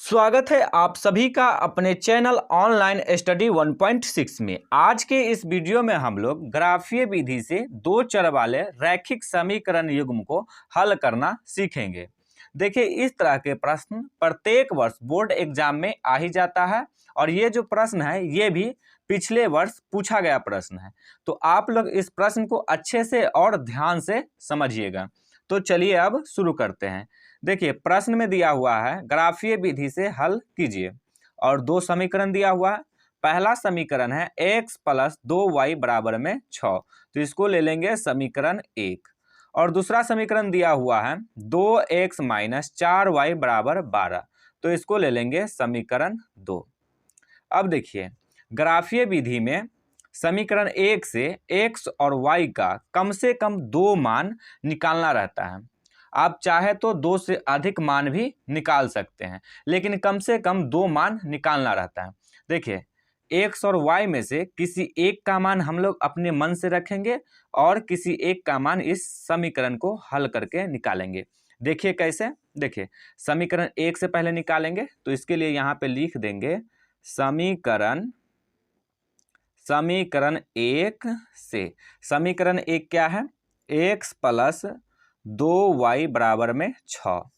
स्वागत है आप सभी का अपने चैनल ऑनलाइन स्टडी 1.6 में। आज के इस वीडियो में हम लोग ग्राफीय विधि से दो चर वाले रैखिक समीकरण युग्म को हल करना सीखेंगे। देखिए, इस तरह के प्रश्न प्रत्येक वर्ष बोर्ड एग्जाम में आ ही जाता है और ये जो प्रश्न है ये भी पिछले वर्ष पूछा गया प्रश्न है। तो आप लोग इस प्रश्न को अच्छे से और ध्यान से समझिएगा। तो चलिए अब शुरू करते हैं। देखिए, प्रश्न में दिया हुआ है ग्राफीय विधि से हल कीजिए और दो समीकरण दिया हुआ है। पहला समीकरण है x प्लस 2y बराबर में 6, तो इसको ले लेंगे समीकरण 1। और दूसरा समीकरण दिया हुआ है 2x माइनस 4y बराबर 12, तो इसको ले लेंगे समीकरण 2। अब देखिए, ग्राफीय विधि में समीकरण 1 से x और y का कम से कम 2 मान निकालना रहता है। आप चाहे तो 2 से अधिक मान भी निकाल सकते हैं, लेकिन कम से कम 2 मान निकालना रहता है। देखिए, x और y में से किसी एक का मान हम लोग अपने मन से रखेंगे और किसी एक का मान इस समीकरण को हल करके निकालेंगे। देखिए कैसे। देखिए, समीकरण 1 से पहले निकालेंगे, तो इसके लिए यहाँ पे लिख देंगे समीकरण 1 से। समीकरण 1 क्या है? x प्लस 2y बराबर में 6।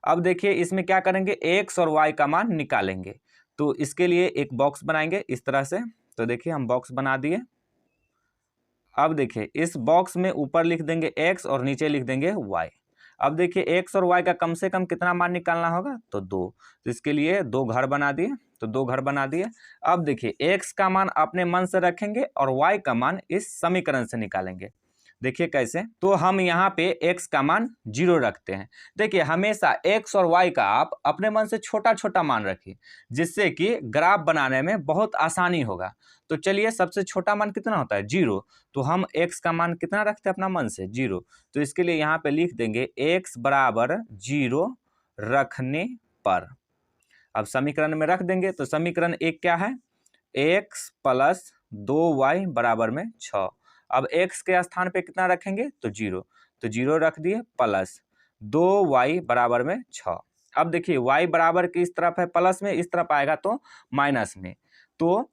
अब देखिए, इसमें क्या करेंगे, x और y का मान निकालेंगे। तो इसके लिए एक बॉक्स बनाएंगे इस तरह से। तो देखिए, हम बॉक्स बना दिए। अब देखिए, इस बॉक्स में ऊपर लिख देंगे x और नीचे लिख देंगे y। अब देखिए, x और y का कम से कम कितना मान निकालना होगा, तो 2। तो इसके लिए 2 घर बना दिए। तो 2 घर बना दिए। अब देखिए, x का मान अपने मन से रखेंगे और y का मान इस समीकरण से निकालेंगे। देखिए कैसे। तो हम यहाँ पे x का मान 0 रखते हैं। देखिए, हमेशा x और y का आप अपने मन से छोटा छोटा मान रखिए, जिससे कि ग्राफ बनाने में बहुत आसानी होगा। तो चलिए, सबसे छोटा मान कितना होता है? 0। तो हम x का मान कितना रखते हैं अपना मन से? 0। तो इसके लिए यहाँ पे लिख देंगे x बराबर 0 रखने पर। अब समीकरण में रख देंगे। तो समीकरण 1 क्या है? x प्लस 2y बराबर में 6। अब x के स्थान पे कितना रखेंगे? तो 0। तो 0 रख दिए, प्लस 2y बराबर में 6। अब देखिए, y बराबर की इस तरफ है प्लस में, इस तरफ आएगा तो माइनस में। तो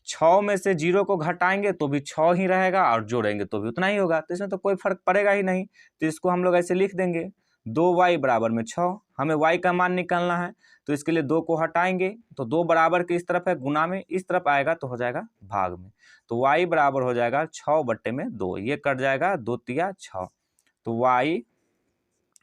6 में से 0 को घटाएंगे तो भी 6 ही रहेगा और जोड़ेंगे तो भी उतना ही होगा। तो इसमें तो कोई फर्क पड़ेगा ही नहीं। तो इसको हम लोग ऐसे लिख देंगे 2y बराबर में 6। हमें y का मान निकालना है, तो इसके लिए 2 को हटाएंगे। तो 2 बराबर की इस तरफ है, गुना में इस तरफ आएगा तो हो जाएगा भाग में। तो y बराबर हो जाएगा 6/2। ये कट जाएगा, 2 तिया 6। तो y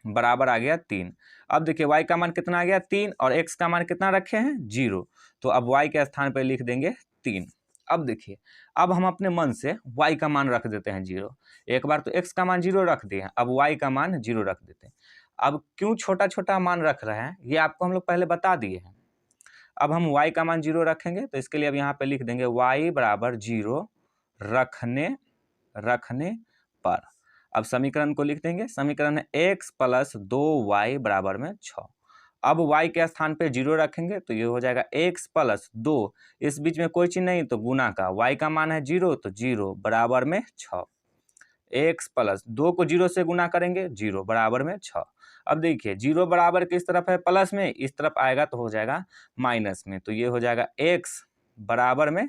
बराबर आ गया 3। अब देखिए, y का मान कितना आ गया? 3। और x का मान कितना रखे हैं? 0। तो अब y के स्थान पर लिख देंगे 3। अब देखिए, अब हम अपने मन से y का मान रख देते हैं 0। एक बार तो x का मान 0 रख दिए, अब y का मान 0 रख देते हैं। अब क्यों छोटा छोटा मान रख रहे हैं, ये आपको हम लोग पहले बता दिए हैं। अब हम y का मान 0 रखेंगे, तो इसके लिए अब यहाँ पे लिख देंगे y बराबर 0 रखने पर। अब समीकरण को लिख देंगे। समीकरण है x प्लस 2y बराबर में 6। अब y के स्थान पे 0 रखेंगे, तो ये हो जाएगा x प्लस 2, इस बीच में कोई चीज नहीं तो गुना का, y का मान है 0 तो 0 बराबर में 6। x प्लस 2 को 0 से गुना करेंगे, 0 बराबर में 6। अब देखिए, 0 बराबर किस तरफ है? प्लस में, इस तरफ आएगा तो हो जाएगा माइनस में। तो ये हो जाएगा x बराबर में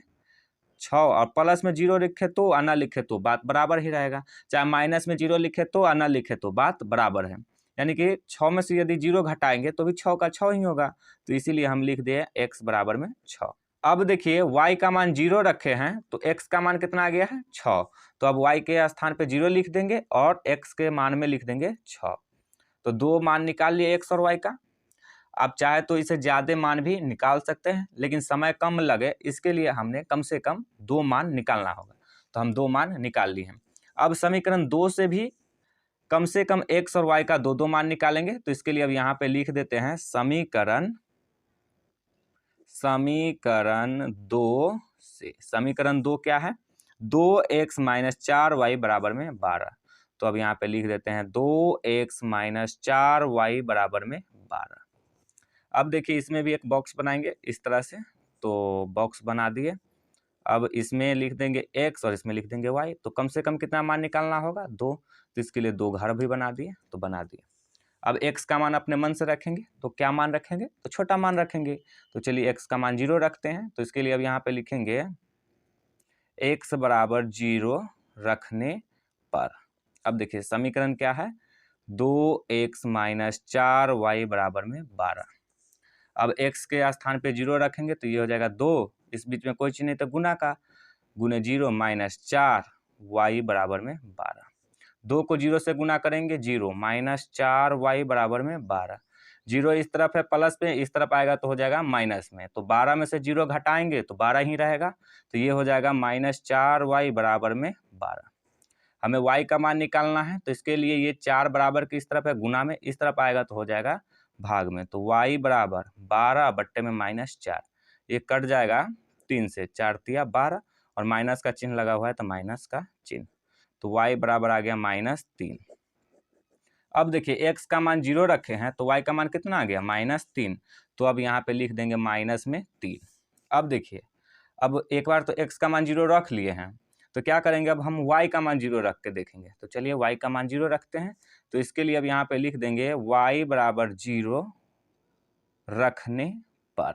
6। और प्लस में 0 लिखे तो और ना लिखे तो बात बराबर ही रहेगा। चाहे माइनस में 0 लिखे तो और ना लिखे तो बात बराबर है। यानी कि 6 में से यदि 0 घटाएंगे तो भी 6 का 6 ही होगा। तो इसीलिए हम लिख दिए x बराबर में 6। अब देखिए, y का मान 0 रखे हैं, तो x का मान कितना आ गया है? 6। तो अब y के स्थान पे 0 लिख देंगे और x के मान में लिख देंगे 6। तो 2 मान निकाल लिए x और y का। आप चाहे तो इसे ज्यादा मान भी निकाल सकते हैं, लेकिन समय कम लगे इसके लिए हमने कम से कम 2 मान निकालना होगा। तो हम 2 मान निकाल लिए हैं। अब समीकरण 2 से भी कम से कम x और y का 2 मान निकालेंगे। तो इसके लिए अब यहाँ पे लिख देते हैं समीकरण 2 से। समीकरण 2 क्या है? 2x माइनस 4y बराबर में 12। तो अब यहाँ पे लिख देते हैं 2x माइनस 4y बराबर में 12। अब देखिए, इसमें भी एक बॉक्स बनाएंगे इस तरह से। तो बॉक्स बना दिए। अब इसमें लिख देंगे x और इसमें लिख देंगे y। तो कम से कम कितना मान निकालना होगा? 2। तो इसके लिए 2 घर भी बना दिए। तो बना दिए। अब x का मान अपने मन से रखेंगे, तो क्या मान रखेंगे, तो छोटा मान रखेंगे। तो चलिए x का मान 0 रखते हैं। तो इसके लिए अब यहाँ पे लिखेंगे x बराबर 0 रखने पर। अब देखिए समीकरण क्या है, 2x माइनस 4y बराबर में 12। अब x के स्थान पे 0 रखेंगे तो ये हो जाएगा 2, इस बीच में कोई चीज नहीं तो गुना का, गुने 0 माइनस 4y बराबर में 12। 2 को 0 से गुना करेंगे 0 माइनस 4y बराबर में 12। 0 इस तरफ है प्लस में, इस तरफ आएगा तो हो जाएगा माइनस में, तो 12 में से 0 घटाएंगे तो 12 ही रहेगा, तो ये हो जाएगा माइनस 4y बराबर में 12। हमें y का मान निकालना है, तो इसके लिए ये 4 बराबर की इस तरफ है, गुना में इस तरफ आएगा तो हो जाएगा भाग में, तो y बराबर 12 बट्टे में माइनस 4, ये कट जाएगा 3 से, 4 तिया 12 और माइनस का चिन्ह लगा हुआ है तो माइनस का चिन्ह, तो y बराबर आ गया -3। अब देखिए x का मान 0 रखे हैं तो y का मान कितना आ गया -3, तो अब यहाँ पे लिख देंगे माइनस में 3। अब देखिए, अब एक बार तो x का मान 0 रख लिए हैं, तो क्या करेंगे, अब हम y का मान 0 रख के देखेंगे। तो चलिए y का मान 0 रखते हैं, तो इसके लिए अब यहाँ पे लिख देंगे y बराबर 0 रखने पर।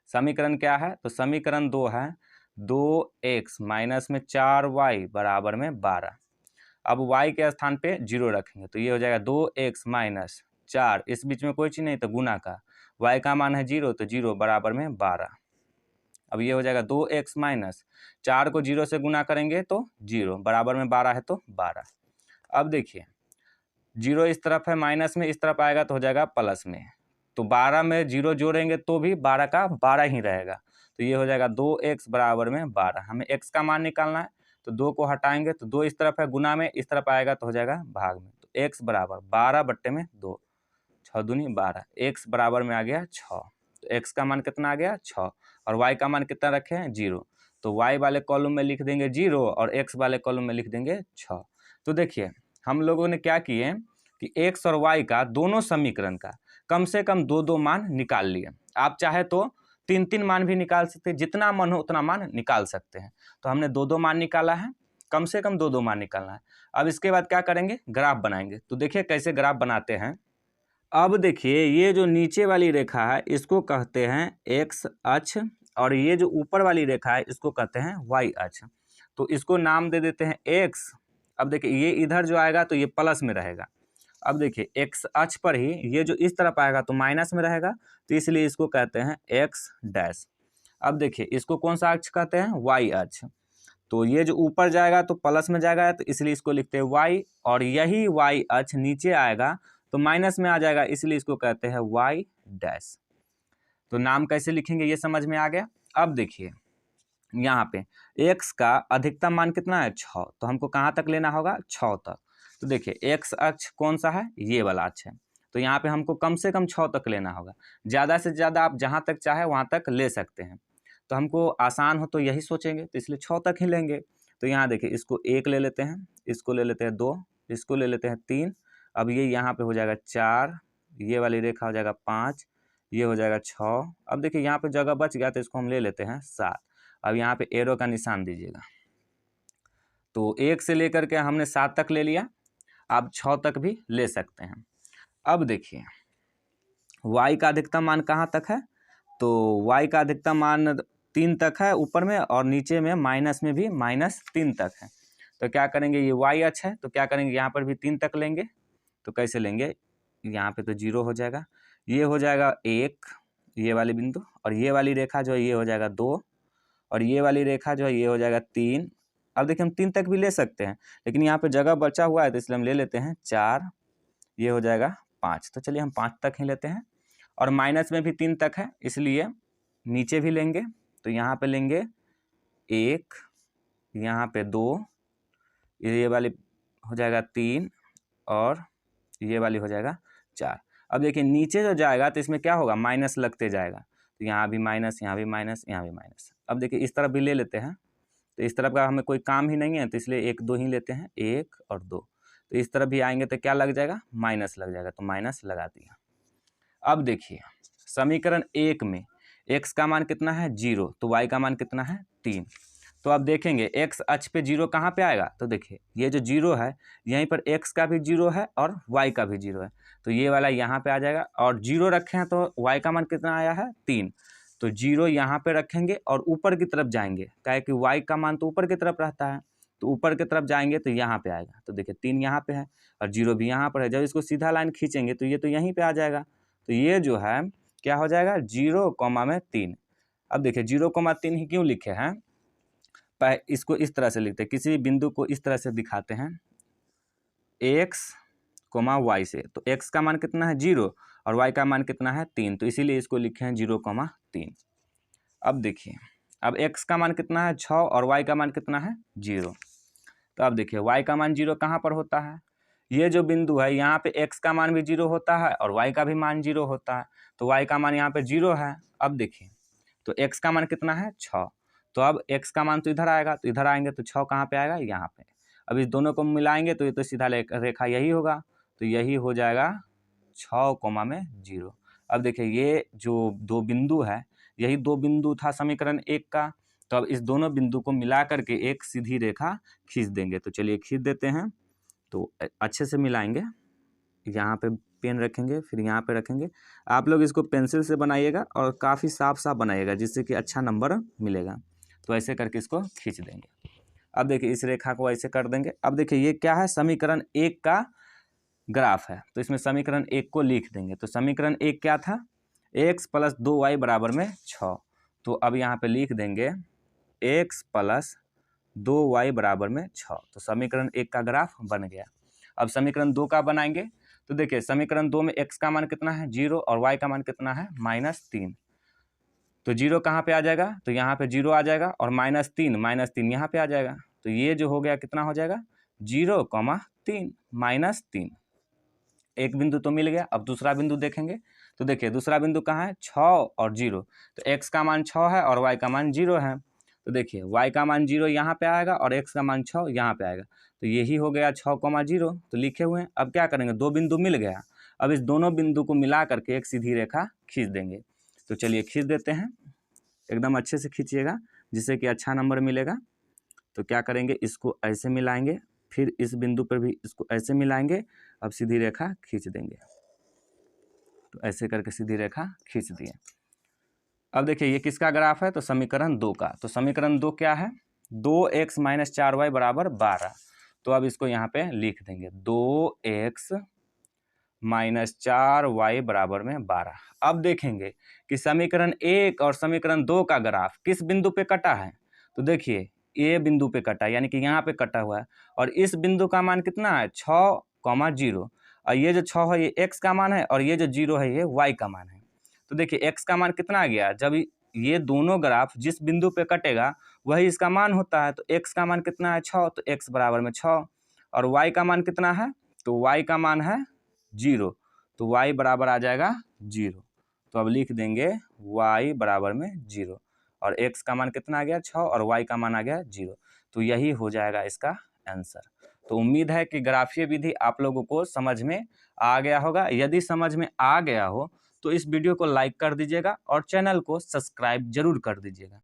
समीकरण क्या है, तो समीकरण 2 है 2x माइनस में 4y बराबर में 12। अब y के स्थान पे 0 रखेंगे तो ये हो जाएगा 2x माइनस 4, इस बीच में कोई चीज़ नहीं तो गुना का, y का मान है 0 तो 0 बराबर में 12। अब ये हो जाएगा 2x माइनस 4 को 0 से गुना करेंगे तो 0 बराबर में 12 है तो 12। अब देखिए 0 इस तरफ है माइनस में, इस तरफ आएगा तो हो जाएगा प्लस में, तो 12 में 0 जोड़ेंगे तो भी 12 का 12 ही रहेगा, तो ये हो जाएगा 2x बराबर में 12। हमें x का मान निकालना है, तो 2 को हटाएंगे तो 2 इस तरफ है गुना में, इस तरफ आएगा तो हो जाएगा भाग में, तो x बराबर 12 बट्टे में 2, 6 दूनी 12, x बराबर में आ गया 6। तो x का मान कितना आ गया 6 और y का मान कितना रखे हैं 0, तो y वाले कॉलम में लिख देंगे 0 और x वाले कॉलम में लिख देंगे 6। तो देखिए हम लोगों ने क्या किए कि x और y का दोनों समीकरण का कम से कम 2-2 मान निकाल लिए। आप चाहे तो 3-3 मान भी निकाल सकते हैं, जितना मन हो उतना मान निकाल सकते हैं। तो हमने 2-2 मान निकाला है, कम से कम 2-2 मान निकालना है। अब इसके बाद क्या करेंगे, ग्राफ बनाएंगे। तो देखिए कैसे ग्राफ बनाते हैं। अब देखिए ये जो नीचे वाली रेखा है इसको कहते हैं x अक्ष और ये जो ऊपर वाली रेखा है इसको कहते हैं y अक्ष। तो इसको नाम दे देते हैं x। अब देखिए ये इधर जो आएगा तो ये प्लस में रहेगा। अब देखिए x अक्ष पर ही ये जो इस तरफ आएगा तो माइनस में रहेगा, तो इसलिए इसको कहते हैं x डैश। अब देखिए इसको कौन सा अक्ष कहते हैं, y अक्ष। तो ये जो ऊपर जाएगा तो प्लस में जाएगा, तो इसलिए इसको लिखते हैं y, और यही y अक्ष नीचे आएगा तो माइनस में आ जाएगा, इसलिए इसको कहते हैं y डैश। तो नाम कैसे लिखेंगे ये समझ में आ गया। अब देखिए यहाँ पे x का अधिकतम मान कितना है 6, तो हमको कहाँ तक लेना होगा 6 तक। तो देखिए x अक्ष कौन सा है, ये वाला अक्ष है, तो यहाँ पे हमको कम से कम 6 तक लेना होगा। ज़्यादा से ज़्यादा आप जहाँ तक चाहे वहाँ तक ले सकते हैं, तो हमको आसान हो तो यही सोचेंगे, तो इसलिए 6 तक ही लेंगे। तो यहाँ देखिए इसको 1 ले लेते हैं, इसको ले लेते हैं 2, इसको ले लेते हैं 3, अब ये यहाँ पे हो जाएगा 4, ये वाली रेखा हो जाएगा 5, ये हो जाएगा 6। अब देखिए यहाँ पे जगह बच गया तो इसको हम ले लेते हैं 7। अब यहाँ पे एरो का निशान दीजिएगा। तो 1 से लेकर के हमने 7 तक ले लिया, आप 6 तक भी ले सकते हैं। अब देखिए y का अधिकतम मान कहाँ तक है, तो y का अधिकतम मान 3 तक है ऊपर में, और नीचे में माइनस में भी -3 तक है। तो क्या करेंगे, ये y अक्ष है तो क्या करेंगे यहाँ पर भी 3 तक लेंगे। तो कैसे लेंगे, यहाँ पे तो 0 हो जाएगा, ये हो जाएगा 1 ये वाली बिंदु, और ये वाली रेखा जो है ये हो जाएगा 2, और ये वाली रेखा जो है ये हो जाएगा 3। अब देखिए हम 3 तक भी ले सकते हैं, लेकिन यहाँ पे जगह बचा हुआ है तो इसलिए हम ले लेते हैं 4, ये हो जाएगा 5। तो चलिए हम 5 तक ही लेते हैं, और माइनस में भी 3 तक है इसलिए नीचे भी लेंगे। तो यहाँ पे लेंगे 1, यहाँ पे 2, ये वाली हो जाएगा 3, और ये वाली हो जाएगा 4। अब देखिए नीचे जो जाएगा तो इसमें क्या होगा, माइनस लगते जाएगा, तो यहाँ भी माइनस, यहाँ भी माइनस, यहाँ भी माइनस। अब देखिए इस तरफ भी ले लेते हैं, तो इस तरफ का हमें कोई काम ही नहीं है तो इसलिए 1 2 ही लेते हैं, 1 और 2। तो इस तरफ भी आएंगे तो क्या लग जाएगा, माइनस लग जाएगा, तो माइनस लगा दिया। अब देखिए समीकरण 1 में x का मान कितना है 0, तो y का मान कितना है 3। तो अब देखेंगे x अक्ष पे 0 कहाँ पे आएगा, तो देखिए ये जो 0 है यहीं पर x का भी 0 है और y का भी 0 है। तो ये वाला यहाँ पे आ जाएगा, और 0 रखे हैं तो y का मान कितना आया है 3, तो 0 यहाँ पे रखेंगे और ऊपर की तरफ जाएंगे, क्या है कि y का मान तो ऊपर की तरफ रहता है, तो ऊपर की तरफ जाएंगे तो यहाँ पे आएगा। तो देखिए 3 यहाँ पे है और 0 भी यहाँ पर है। जब इसको सीधा लाइन खींचेंगे तो ये तो यहीं पे आ जाएगा। तो ये जो है क्या हो जाएगा 0,3। अब देखिए 0,3 ही क्यों लिखे हैं, इसको इस तरह से लिखते हैं, किसी बिंदु को इस तरह से दिखाते हैं x, y से, तो x का मान कितना है 0 और y का मान कितना है 3, तो इसीलिए इसको लिखे हैं 0,3। अब देखिए अब x का मान कितना है 6 और y का मान कितना है 0। तो अब देखिए y का मान 0 कहाँ पर होता है, ये जो बिंदु है यहाँ पे x का मान भी 0 होता है और y का भी मान 0 होता है, तो y का मान यहाँ पे 0 है। अब देखिए तो x का मान कितना है 6, तो अब x का मान तो इधर आएगा, तो इधर आएंगे तो 6 कहाँ पे आएगा यहाँ पे। अब इस दोनों को मिलाएंगे तो ये तो सीधा रेखा यही होगा, तो यही हो जाएगा 6,0। अब देखिए ये जो दो बिंदु है यही दो बिंदु था समीकरण 1 का, तो अब इस दोनों बिंदु को मिला करके एक सीधी रेखा खींच देंगे। तो चलिए खींच देते हैं, तो अच्छे से मिलाएंगे, यहाँ पे पेन रखेंगे फिर यहाँ पे रखेंगे। आप लोग इसको पेंसिल से बनाइएगा और काफ़ी साफ साफ बनाइएगा जिससे कि अच्छा नंबर मिलेगा। तो ऐसे करके इसको खींच देंगे। अब देखिए इस रेखा को ऐसे कर देंगे। अब देखिए ये क्या है, समीकरण 1 का ग्राफ है, तो इसमें समीकरण 1 को लिख देंगे। तो समीकरण 1 क्या था, x + 2y = 6, तो अब यहाँ पे लिख देंगे x + 2y = 6। तो समीकरण 1 का ग्राफ बन गया। अब समीकरण 2 का बनाएंगे, तो देखिए समीकरण 2 में x का मान कितना है 0 और y का मान कितना है -3, तो 0 कहाँ पे आ जाएगा, तो यहाँ पे 0 आ जाएगा और -3 यहाँ पे आ जाएगा। तो ये जो हो गया कितना हो जाएगा 0,3 -3। एक बिंदु तो मिल गया। अब दूसरा बिंदु देखेंगे, तो देखिए दूसरा बिंदु कहाँ है 6 और 0, तो x का मान 6 है और y का मान 0 है। तो देखिए y का मान 0 यहाँ पे आएगा और x का मान 6 यहाँ पे आएगा, तो यही हो गया 6,0, तो लिखे हुए हैं। अब क्या करेंगे, दो बिंदु मिल गया, अब इस दोनों बिंदु को मिला करके एक सीधी रेखा खींच देंगे। तो चलिए खींच देते हैं, एकदम अच्छे से खींचिएगा जिससे कि अच्छा नंबर मिलेगा। तो क्या करेंगे, इसको ऐसे मिलाएंगे, फिर इस बिंदु पर भी इसको ऐसे मिलाएंगे, अब सीधी रेखा खींच देंगे। तो ऐसे करके सीधी रेखा खींच दिए। अब देखिए ये किसका ग्राफ है, तो समीकरण 2 का। तो समीकरण 2 क्या है, 2x - 4y = 12। तो अब इसको यहाँ पे लिख देंगे 2x - 4y = 12। अब देखेंगे कि समीकरण 1 और समीकरण 2 का ग्राफ किस बिंदु पे कटा है, तो देखिए ए बिंदु पे कटा है, यानी कि यहाँ पे कटा हुआ है, और इस बिंदु का मान कितना है 6,0, और ये जो 6 है ये x का मान है और ये जो 0 है ये y का मान है। तो देखिए x का मान कितना आ गया, जब ये दोनों ग्राफ जिस बिंदु पे कटेगा वही इसका मान होता है, तो x का मान कितना है 6, तो x = 6, और y का मान कितना है, तो y का मान है 0, तो y बराबर आ जाएगा 0। तो अब लिख देंगे y = 0, और x का मान कितना आ गया 6 और y का मान आ गया 0। तो यही हो जाएगा इसका आंसर। तो उम्मीद है कि ग्राफीय विधि आप लोगों को समझ में आ गया होगा। यदि समझ में आ गया हो तो इस वीडियो को लाइक कर दीजिएगा और चैनल को सब्सक्राइब जरूर कर दीजिएगा।